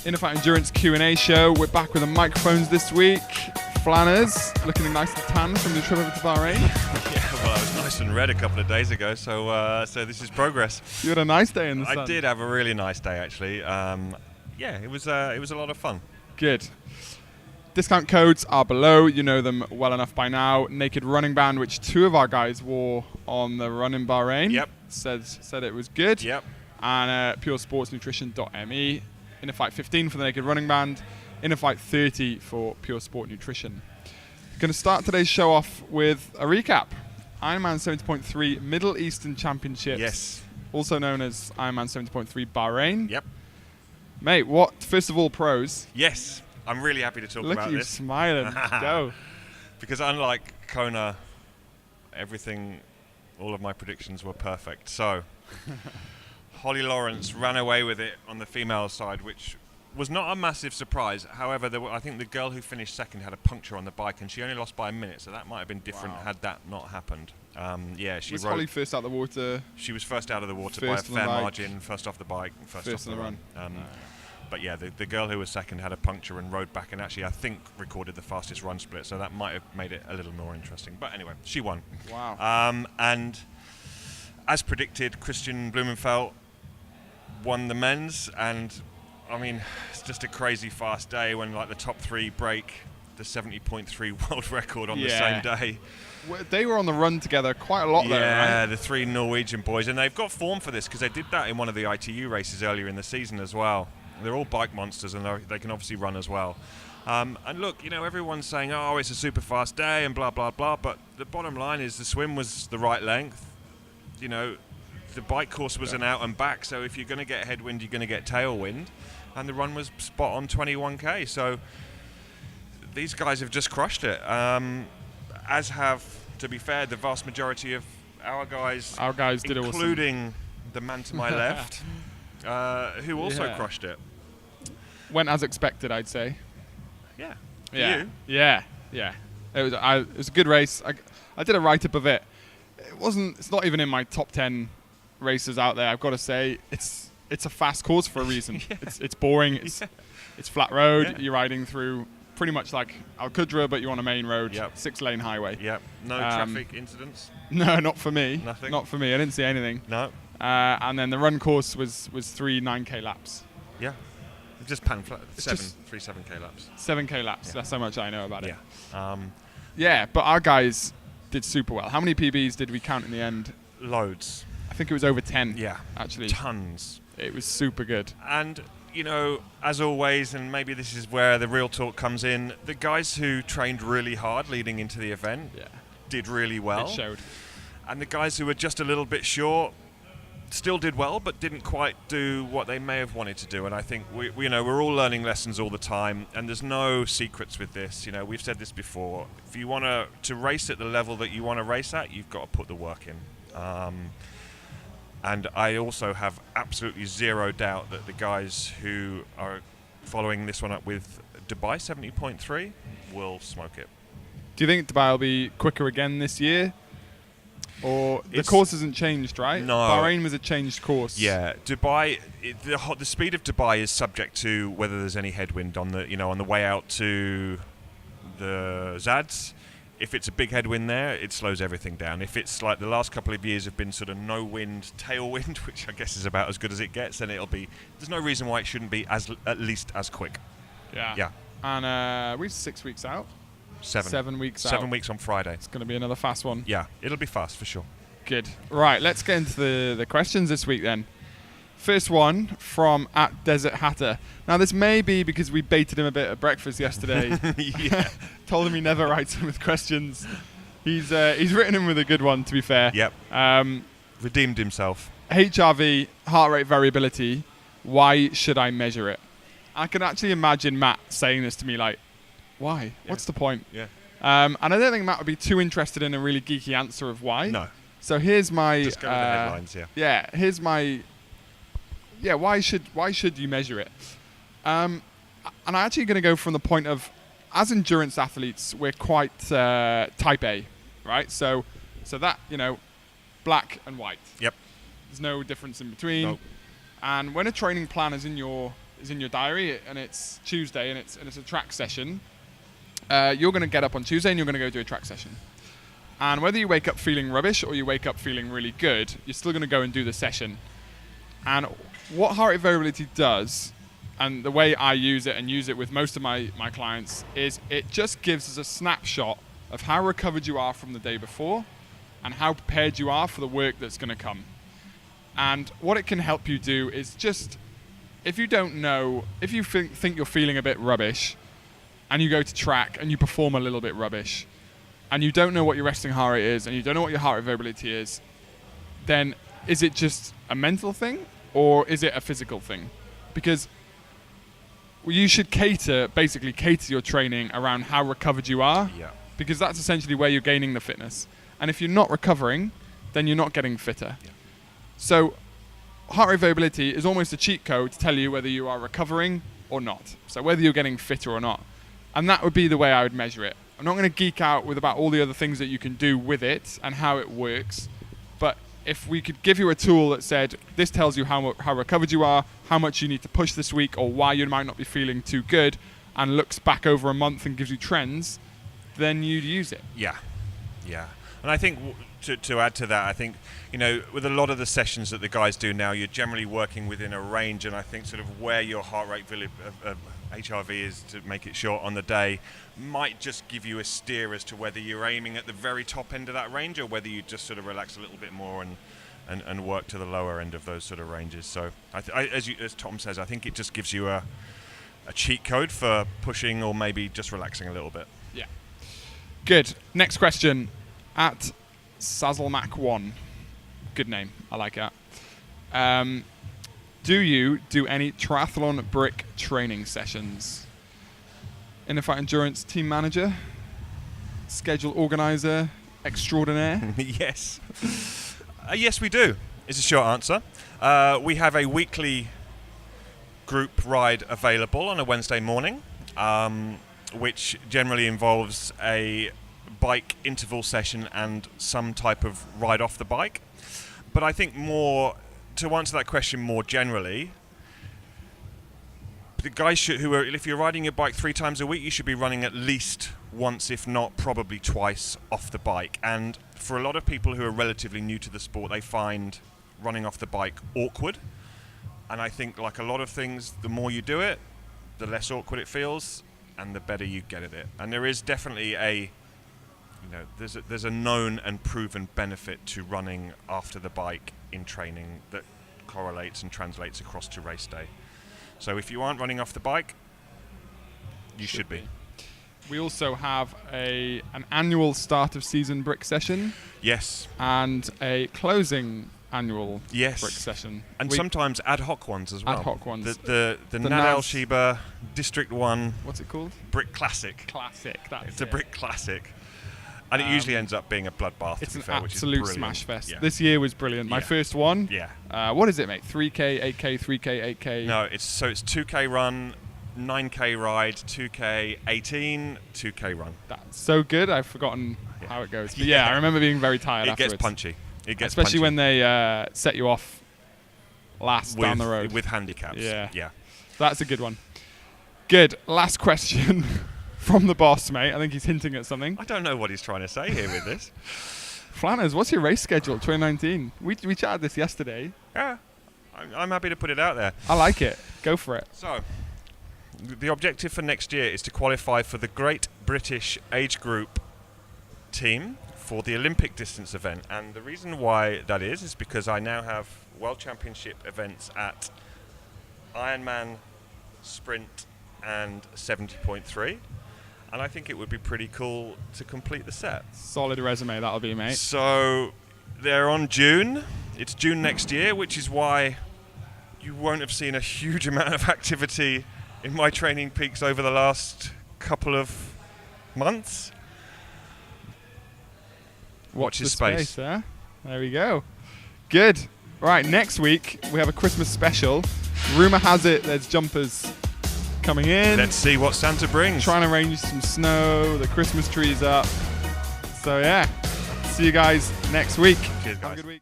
Innerfight Endurance Q&A show. We're back with the microphones this week. Flanners, looking nice and tan from the trip over to Bahrain. Yeah, well, I was nice and red a couple of days ago, so this is progress. You had a nice day in the sun. I did have a really nice day, actually. It was a lot of fun. Good. Discount codes are below. You know them well enough by now. Naked Running Band, which two of our guys wore on the run in Bahrain. Yep. Said it was good. Yep. And puresportsnutrition.me. Innerfight 15 for the Naked Running Band. Innerfight 30 for Pure Sport Nutrition. Going to start today's show off with a recap. Ironman 70.3 Middle Eastern Championships. Yes. Also known as Ironman 70.3 Bahrain. Yep. Mate, first of all, pros. Yes. I'm really happy to talk Look about at you this. smiling. Go. Because unlike Kona, all of my predictions were perfect. So, Holly Lawrence ran away with it on the female side, which was not a massive surprise. However, I think the girl who finished second had a puncture on the bike, and she only lost by a minute, so that might have been different had that not happened. Was Holly first out of the water? She was first out of the water by a fair margin, first off the bike, first off the run. But yeah, the girl who was second had a puncture and rode back, and actually I think recorded the fastest run split, so that might have made it a little more interesting. But anyway, she won. Wow. And as predicted, Christian Blumenfeld won the men's, and I mean, it's just a crazy fast day when like the top three break the 70.3 world record on the same day. They were on the run together quite a lot there, right? Yeah, the three Norwegian boys, and they've got form for this because they did that in one of the ITU races earlier in the season as well. They're all bike monsters, and they can obviously run as well. And look, everyone's saying, oh, it's a super fast day and blah, blah, blah, but the bottom line is the swim was the right length. The bike course was an out and back, so if you're going to get headwind, you're going to get tailwind, and the run was spot on 21k. So these guys have just crushed it, as have, to be fair, the vast majority of our guys did, including the man to my left, who also crushed it. Went as expected, I'd say. Yeah. You? Yeah. It was a good race. I did a write-up of it. It's not even in my top 10 races out there. I've got to say, it's a fast course for a reason. It's boring. It's flat road. Yeah. You're riding through pretty much like Al Qudra, but you're on a main road, 6-lane highway. Yep. No traffic incidents. No, not for me. Nothing. Not for me. I didn't see anything. No. And then the run course was 3 9k laps. Yeah. Just pan flat. 7k laps. 7k laps. Yeah. That's how much I know about it. Yeah. But our guys did super well. How many PBs did we count in the end? Loads. I think it was over 10. Yeah. Actually. Tons. It was super good. And, as always, and maybe this is where the real talk comes in, the guys who trained really hard leading into the event did really well. It showed. And the guys who were just a little bit short still did well, but didn't quite do what they may have wanted to do. And I think we're all learning lessons all the time, and there's no secrets with this. We've said this before. If you want to race at the level that you want to race at, you've got to put the work in. And I also have absolutely zero doubt that the guys who are following this one up with Dubai 70.3 will smoke it. Do you think Dubai will be quicker again this year? Or the course hasn't changed, right? No. Bahrain was a changed course. Yeah, Dubai. The speed of Dubai is subject to whether there's any headwind on the way out to the Zads. If it's a big headwind there, it slows everything down. If it's like the last couple of years have been sort of no wind, tailwind, which I guess is about as good as it gets, then there's no reason why it shouldn't be at least as quick. Yeah. And we're 6 weeks out. 7 weeks out. 7 weeks on Friday. It's going to be another fast one. Yeah, it'll be fast for sure. Good. Right, let's get into the questions this week then. First one from @DesertHatter. Now this may be because we baited him a bit at breakfast yesterday. Told him he never writes in with questions. He's written him with a good one, to be fair. Yep. Redeemed himself. HRV, heart rate variability. Why should I measure it? I can actually imagine Matt saying this to me like, why? Yeah. What's the point? Yeah. And I don't think Matt would be too interested in a really geeky answer of why. No. So here's my... Just go with the headlines, Yeah, here's my... Yeah, why should you measure it? And I'm actually going to go from the point of, as endurance athletes, we're quite type A, right? So that, black and white. Yep. There's no difference in between. Nope. And when a training plan is in your is in your diary and it's Tuesday and it's a track session, you're going to get up on Tuesday and you're going to go do a track session. And whether you wake up feeling rubbish or you wake up feeling really good, you're still going to go and do the session. And what heart rate variability does, and the way I use it and use it with most of my clients, is it just gives us a snapshot of how recovered you are from the day before and how prepared you are for the work that's going to come. And what it can help you do is just, if you don't know, if you think you're feeling a bit rubbish and you go to track and you perform a little bit rubbish and you don't know what your resting heart rate is and you don't know what your heart rate variability is, then is it just a mental thing or is it a physical thing? Because you should basically cater your training around how recovered you are, because that's essentially where you're gaining the fitness. And if you're not recovering, then you're not getting fitter. Yeah. So heart rate variability is almost a cheat code to tell you whether you are recovering or not. So whether you're getting fitter or not. And that would be the way I would measure it. I'm not going to geek out about all the other things that you can do with it and how it works. But if we could give you a tool that said, this tells you how recovered you are, how much you need to push this week, or why you might not be feeling too good, and looks back over a month and gives you trends, then you'd use it. Yeah. And I think to add to that, I think, with a lot of the sessions that the guys do now, you're generally working within a range, and I think sort of where your heart rate HRV is, to make it short, on the day might just give you a steer as to whether you're aiming at the very top end of that range or whether you just sort of relax a little bit more and work to the lower end of those sort of ranges. So as Tom says, I think it just gives you a cheat code for pushing or maybe just relaxing a little bit. Yeah. Good. Next question. At Sazzlemac1. Good name. I like that. Do you do any triathlon brick training sessions? Inner Fight Endurance team manager? Schedule organizer extraordinaire? Yes. Yes, we do, is a short answer. We have a weekly group ride available on a Wednesday morning, which generally involves a bike interval session and some type of ride off the bike. But I think to answer that question more generally, the guys if you're riding your bike 3 times a week, you should be running at least once, if not probably twice, off the bike. And for a lot of people who are relatively new to the sport, they find running off the bike awkward. And I think, like a lot of things, the more you do it, the less awkward it feels and the better you get at it. And there is definitely there's a known and proven benefit to running after the bike in training that correlates and translates across to race day. So if you aren't running off the bike, you should be. We also have an annual start of season brick session. Yes. And a closing annual brick session. And sometimes ad hoc ones as well. Ad hoc ones. The Nadal Sheba District 1. What's it called? Brick Classic. Classic. It's a brick classic. And it usually ends up being a bloodbath. It's an fair, absolute smash fest. Yeah. This year was brilliant. My first one. Yeah. What is it, mate? 3K, 8K, 3K, 8K? No, it's 2K run, 9K ride, 2K 18, 2K run. That's so good. I've forgotten how it goes. But I remember being very tired afterwards. It gets punchy. Especially when they set you off last down the road. With handicaps. Yeah. That's a good one. Good. Last question. From the boss, mate. I think he's hinting at something. I don't know what he's trying to say here with this. Flanners, what's your race schedule 2019? We chatted this yesterday. Yeah, I'm happy to put it out there. I like it. Go for it. So, the objective for next year is to qualify for the Great British Age Group team for the Olympic distance event. And the reason why that is because I now have World Championship events at Ironman, Sprint, and 70.3. And I think it would be pretty cool to complete the set. Solid resume, that'll be, mate. So they're on June. It's June next year, which is why you won't have seen a huge amount of activity in my training peaks over the last couple of months. Watch this space. Huh? There we go. Good. Right, next week we have a Christmas special. Rumour has it there's jumpers coming in. Let's see what Santa brings. Trying to arrange some snow, the Christmas tree's up. So yeah, see you guys next week. Cheers, guys. Have a good week.